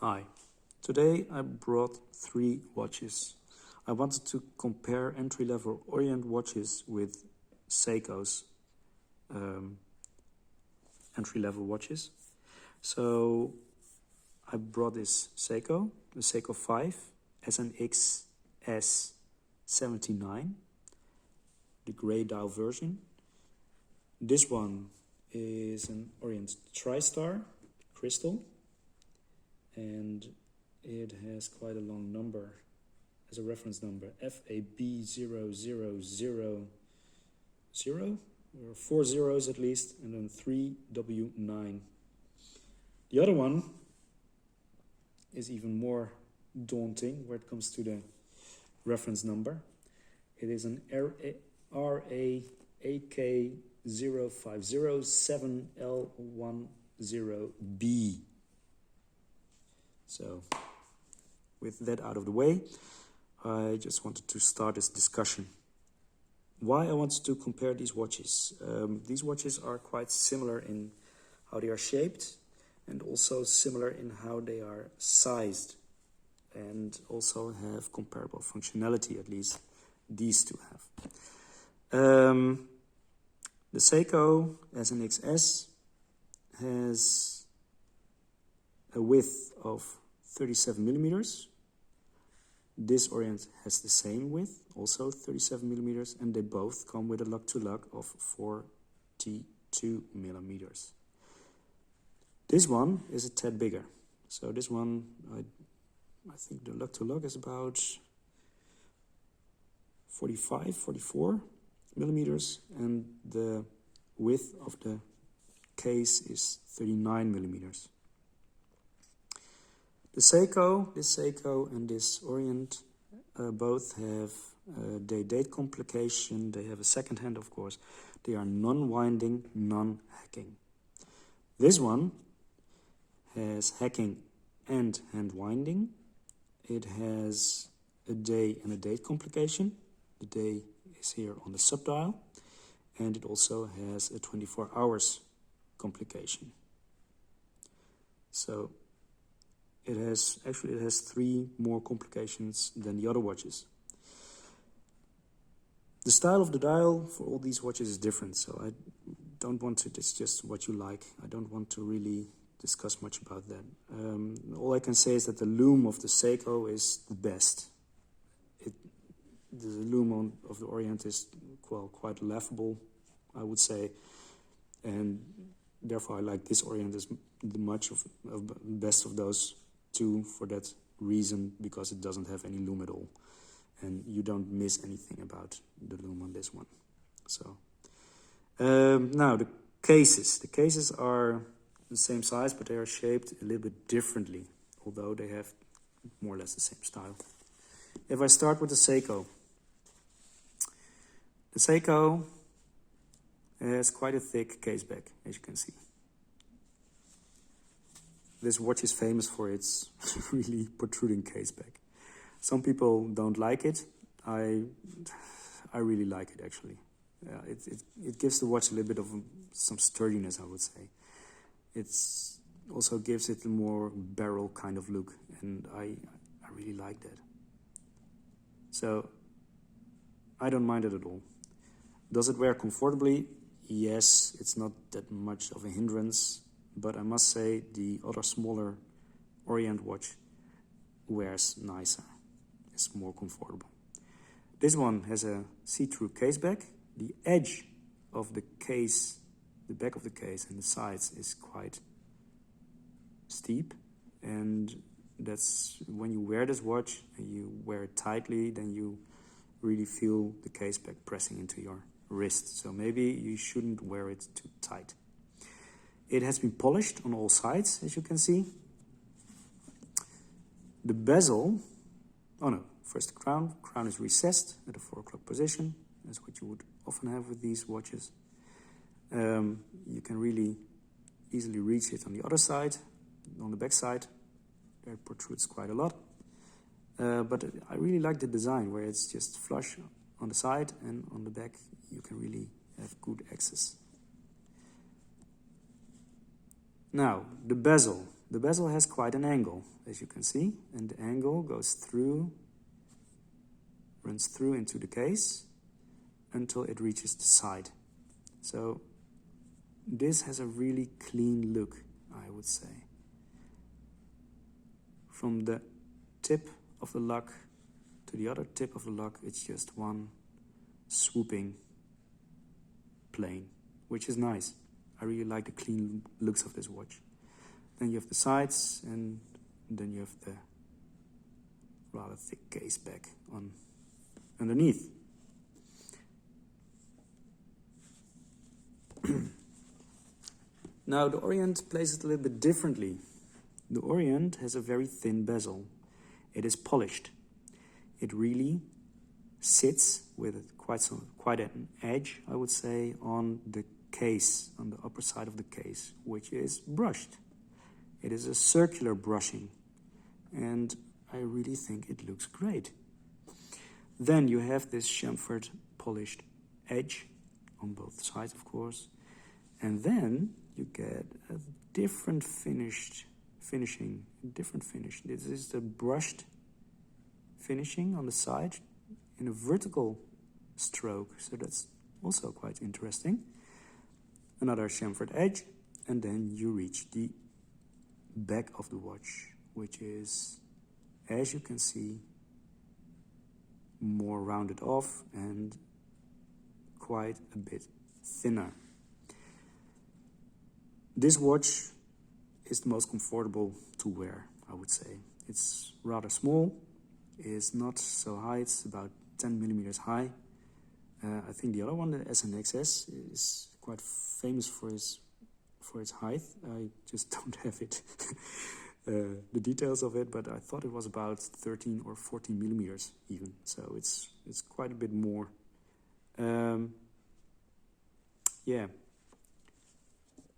Hi, today I brought 3 watches. I wanted to compare entry-level Orient watches with Seiko's entry-level watches. So I brought this Seiko, the Seiko 5 SNX S79, the gray dial version. This one is an Orient TriStar crystal, and it has quite a long number as a reference number, FAB0000, or 4 zeros at least, and then 3W9. The other one is even more daunting where it comes to the reference number. It is an RAK0507L10B. So, with that out of the way, I just wanted to start this discussion. Why I wanted to compare these watches. These watches are quite similar in how they are shaped and also similar in how they are sized, and also have comparable functionality, at least these two have. The Seiko SNXS has a width of 37 millimeters. This Orient has the same width, also 37 millimeters, and they both come with a lug-to-lug of 42 millimeters. This one is a tad bigger. So this one, I think the lug-to-lug is about 44 millimeters, and the width of the case is 39 millimeters. This Seiko and this Orient both have date complication. They have a second hand, of course. They are non-winding, non-hacking. This one has hacking and hand winding. It has a day and a date complication. The day is here on the subdial, and it also has a 24 hours complication. So it has 3 more complications than the other watches. The style of the dial for all these watches is different, so I don't want to, it's just what you like. I don't want to really discuss much about that. All I can say is that the loom of the Seiko is the best. The loom of the Orient is, well, quite laughable, I would say, and therefore I like this Orient as the best of those two for that reason, because it doesn't have any loom at all, and you don't miss anything about the loom on this one. So now the cases are the same size, but they are shaped a little bit differently, although they have more or less the same style. If I start with the Seiko has quite a thick case back, as you can see. This watch is famous for its really protruding case back. Some people don't like it. I really like it, actually. It gives the watch a little bit of some sturdiness, I would say. It also gives it a more barrel kind of look, and I really like that. So I don't mind it at all. Does it wear comfortably? Yes, it's not that much of a hindrance, but I must say the other smaller Orient watch wears nicer. It's more comfortable. This one has a see-through case back. The edge of the case, the back of the case and the sides is quite steep, and that's when you wear this watch and you wear it tightly, then you really feel the case back pressing into your wrist. So maybe you shouldn't wear it too tight. It has been polished on all sides, as you can see. The bezel, first the crown. Crown is recessed at a 4 o'clock position. That's what you would often have with these watches. You can really easily reach it on the other side, on the back side. There it protrudes quite a lot. But I really like the design where it's just flush on the side, and on the back you can really have good access. Now, the bezel. the bezel has quite an angle, as you can see, and the angle goes through, runs through into the case until it reaches the side. So this has a really clean look, I would say. From the tip of the lock to the other tip of the lock, it's just one swooping plane, which is nice. I really like the clean looks of this watch. Then you have the sides, and then you have the rather thick case back on underneath. Now the Orient plays it a little bit differently. The Orient has a very thin bezel. It is polished. It really sits with quite an edge, I would say, on the case, on the upper side of the case, which is brushed. It is a circular brushing, and I really think it looks great. Then you have this chamfered polished edge on both sides, of course, and then you get a different finish. This is the brushed finishing on the side in a vertical stroke, so that's also quite interesting. Another chamfered edge, and then you reach the back of the watch, which is, as you can see, more rounded off and quite a bit thinner. This watch is the most comfortable to wear, I would say. It's rather small, it's not so high, it's about 10 millimeters high. I think the other one, the SNXS, is quite famous for its height. I just don't have it, the details of it, but I thought it was about 13 or 14 millimeters even, so it's quite a bit more. Yeah.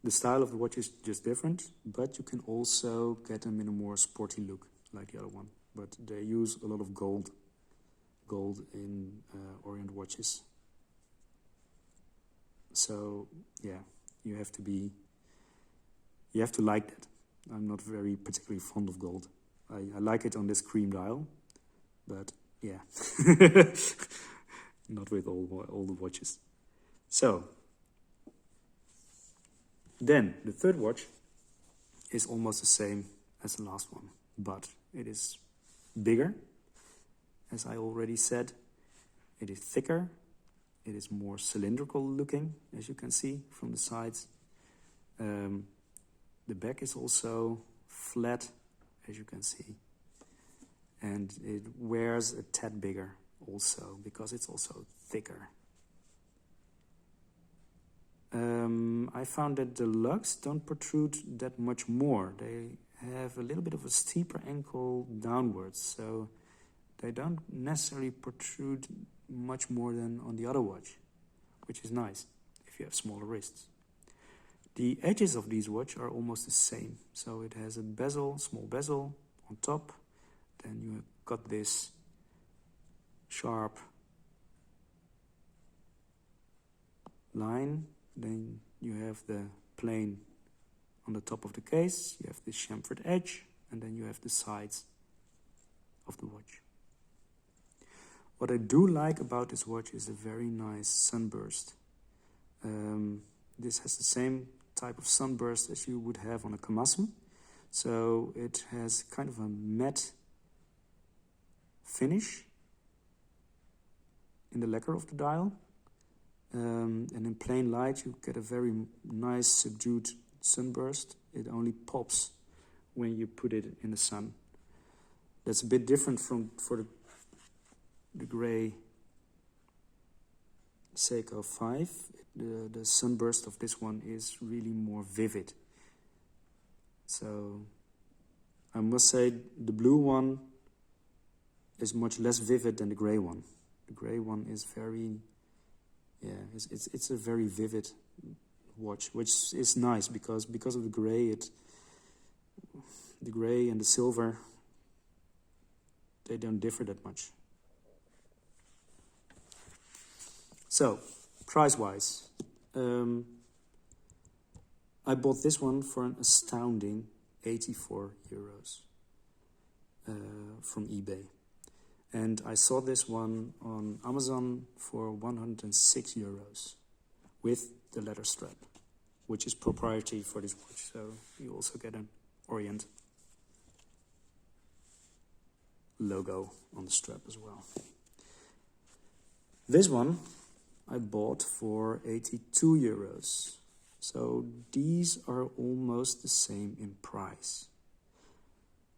The style of the watch is just different, but you can also get them in a more sporty look, like the other one. But they use a lot of gold in Orient watches. So yeah, you have to like that. I'm not very particularly fond of gold. I like it on this cream dial, but yeah, not with all the watches. So then the third watch is almost the same as the last one, but it is bigger, as I already said. It is thicker. It is more cylindrical looking, as you can see from the sides. The back is also flat, as you can see. And it wears a tad bigger also, because it's also thicker. I found that the lugs don't protrude that much more. They have a little bit of a steeper ankle downwards, so they don't necessarily protrude much more than on the other watch, which is nice if you have smaller wrists. The edges of these watches are almost the same. So it has a bezel, small bezel on top. Then you got this sharp line. Then you have the plane on the top of the case. You have this chamfered edge, and then you have the sides of the watch. What I do like about this watch is a very nice sunburst. This has the same type of sunburst as you would have on a Kamasu. So it has kind of a matte finish in the lacquer of the dial. And in plain light you get a very nice subdued sunburst. It only pops when you put it in the sun. That's a bit different for the grey Seiko 5. The sunburst of this one is really more vivid. So I must say the blue one is much less vivid than the grey one. The grey one is very, it's a very vivid watch, which is nice because of the grey. The grey and the silver, they don't differ that much. So, price-wise, I bought this one for an astounding 84 euros from eBay. And I saw this one on Amazon for 106 euros with the leather strap, which is proprietary for this watch. So you also get an Orient logo on the strap as well. This one I bought for 82 euros. So these are almost the same in price.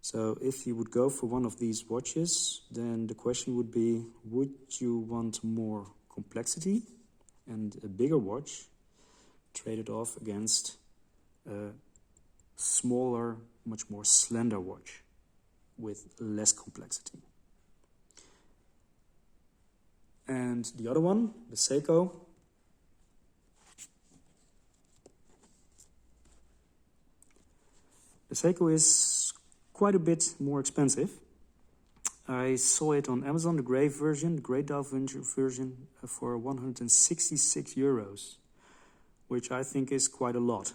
So if you would go for one of these watches, then the question would be, would you want more complexity and a bigger watch traded off against a smaller, much more slender watch with less complexity? And the other one, the Seiko. The Seiko is quite a bit more expensive. I saw it on Amazon, the grey version, the grey dial version, for 166 euros, which I think is quite a lot.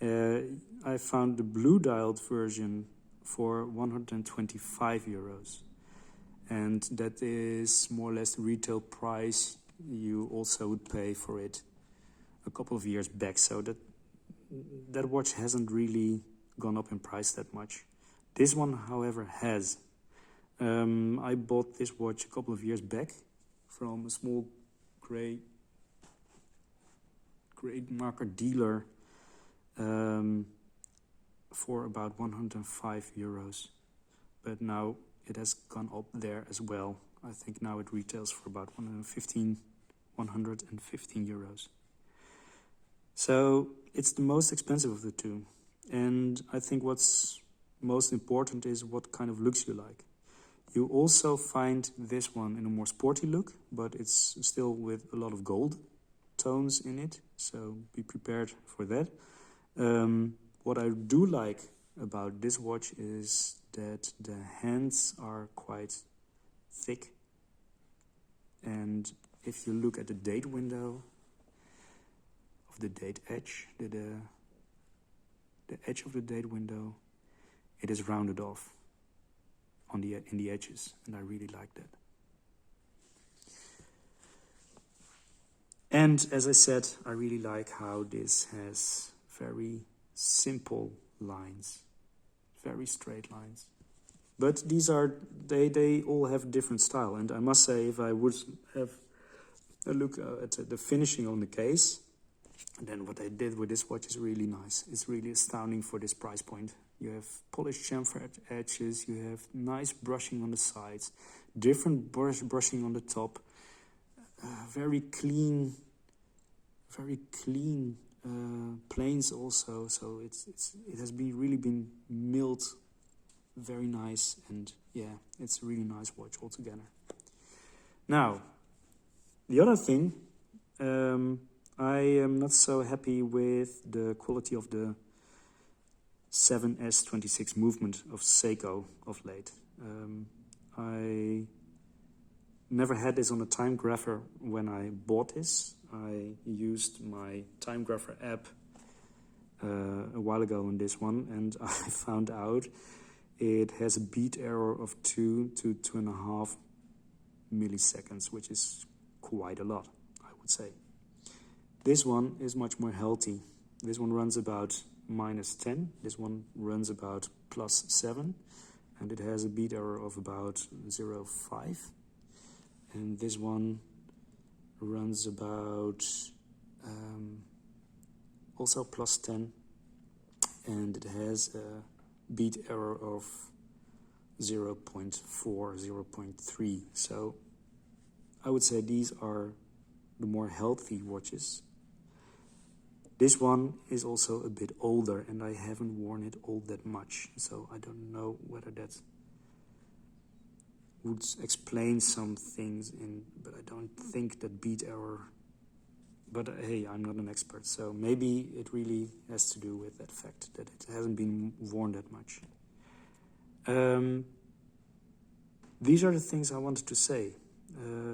I found the blue dialed version for 125 euros. And that is more or less the retail price you also would pay for it a couple of years back. So that watch hasn't really gone up in price that much. This one, however, has. I bought this watch a couple of years back from a small grey marker dealer for about 105 euros. But now it has gone up there as well. I think now it retails for about 115 euros. So it's the most expensive of the two. And I think what's most important is what kind of looks you like. You also find this one in a more sporty look, but it's still with a lot of gold tones in it. So be prepared for that. What I do like about this watch is that the hands are quite thick. And if you look at the date window of the date edge, the edge of the date window, it is rounded off in the edges, and I really like that. And as I said, I really like how this has very simple lines, very straight lines. But these are, they all have different style. And I must say, if I would have a look at the finishing on the case, then what I did with this watch is really nice. It's really astounding for this price point. You have polished chamfer edges, you have nice brushing on the sides, different brushing on the top, very clean planes also. So it has really been milled very nice, and yeah, it's a really nice watch altogether. Now, the other thing, I am not so happy with the quality of the 7S26 movement of Seiko of late. I never had this on a time grapher when I bought this. I used my time grapher app a while ago on this one, and I found out it has a beat error of 2 to 2.5 milliseconds, which is quite a lot, I would say. This one is much more healthy. This one runs about -10. This one runs about +7. And it has a beat error of about 0.5. And this one runs about also +10. And it has a beat error of 0.4, 0.3. So I would say these are the more healthy watches. This one is also a bit older, and I haven't worn it all that much, so I don't know whether that would explain some things, but I don't think that beat error. But hey, I'm not an expert, so maybe it really has to do with that fact that it hasn't been worn that much. These are the things I wanted to say.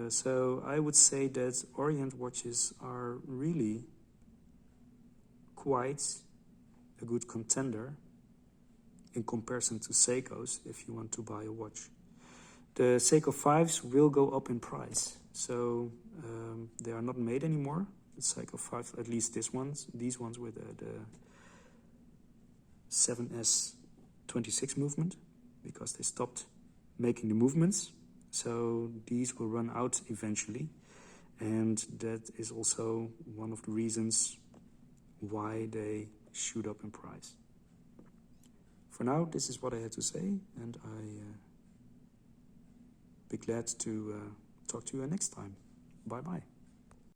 So I would say that Orient watches are really quite a good contender in comparison to Seiko's if you want to buy a watch. The Seiko 5s will go up in price, so they are not made anymore. The Seiko 5, at least these ones with the 7S26 movement, because they stopped making the movements. So these will run out eventually, and that is also one of the reasons why they shoot up in price. For now, this is what I had to say, and I be glad to talk to you next time. Bye bye.